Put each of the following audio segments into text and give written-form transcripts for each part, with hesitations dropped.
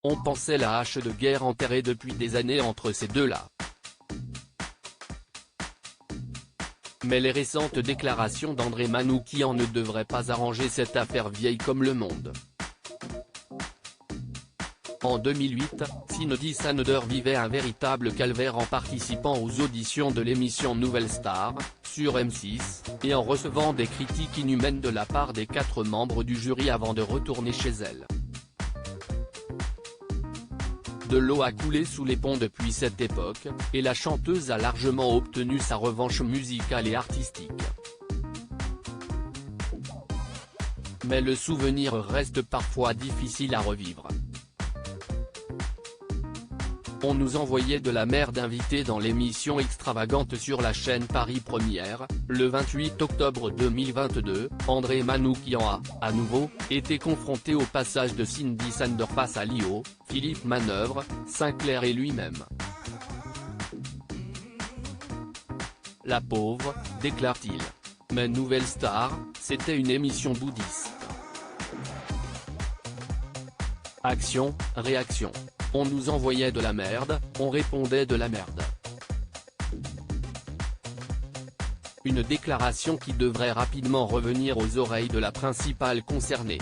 On pensait la hache de guerre enterrée depuis des années entre ces deux-là. Mais les récentes déclarations d'André Manoukian ne devraient pas arranger cette affaire vieille comme le monde. En 2008, Cindy Sander vivait un véritable calvaire en participant aux auditions de l'émission Nouvelle Star, sur M6, et en recevant des critiques inhumaines de la part des 4 membres du jury avant de retourner chez elle. De l'eau a coulé sous les ponts depuis cette époque, et la chanteuse a largement obtenu sa revanche musicale et artistique. Mais le souvenir reste parfois difficile à revivre. On nous envoyait de la merde invitée dans l'émission extravagante sur la chaîne Paris Première, le 28 octobre 2022, André Manoukian a, à nouveau, été confronté au passage de Cindy Sander face à Lio, Philippe Manœuvre, Sinclair et lui-même. La pauvre, déclare-t-il. Mais Nouvelle Star, c'était une émission bouddhiste. Action, réaction. On nous envoyait de la merde, on répondait de la merde. Une déclaration qui devrait rapidement revenir aux oreilles de la principale concernée.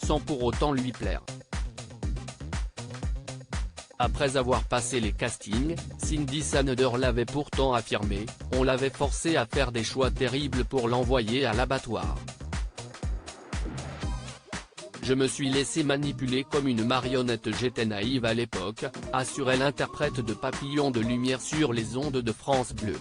Sans pour autant lui plaire. Après avoir passé les castings, Cindy Sander l'avait pourtant affirmé, on l'avait forcé à faire des choix terribles pour l'envoyer à l'abattoir. Je me suis laissé manipuler comme une marionnette, j'étais naïve à l'époque, assurait l'interprète de Papillon de lumière sur les ondes de France Bleu.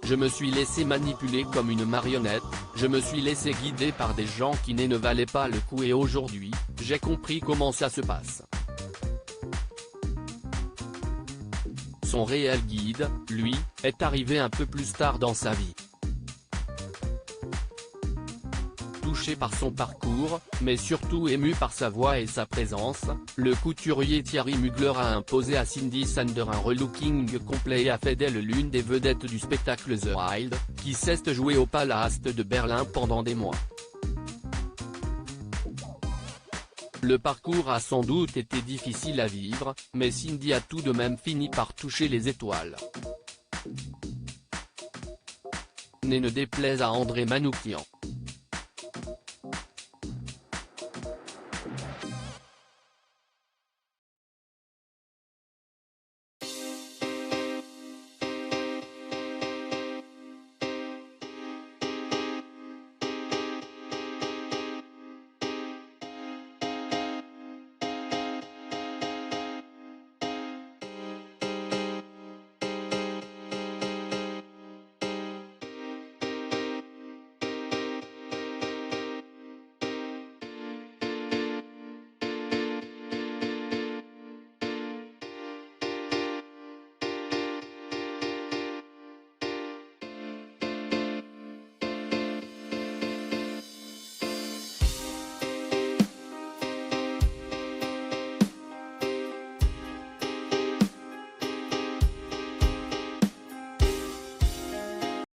Je me suis laissé manipuler comme une marionnette, je me suis laissé guider par des gens qui ne valaient pas le coup et aujourd'hui, j'ai compris comment ça se passe. Son réel guide, lui, est arrivé un peu plus tard dans sa vie. Touché par son parcours, mais surtout ému par sa voix et sa présence, le couturier Thierry Mugler a imposé à Cindy Sander un relooking complet et a fait d'elle l'une des vedettes du spectacle The Wild, qui s'est joué au Palast de Berlin pendant des mois. Le parcours a sans doute été difficile à vivre, mais Cindy a tout de même fini par toucher les étoiles. Ne déplaise à André Manoukian.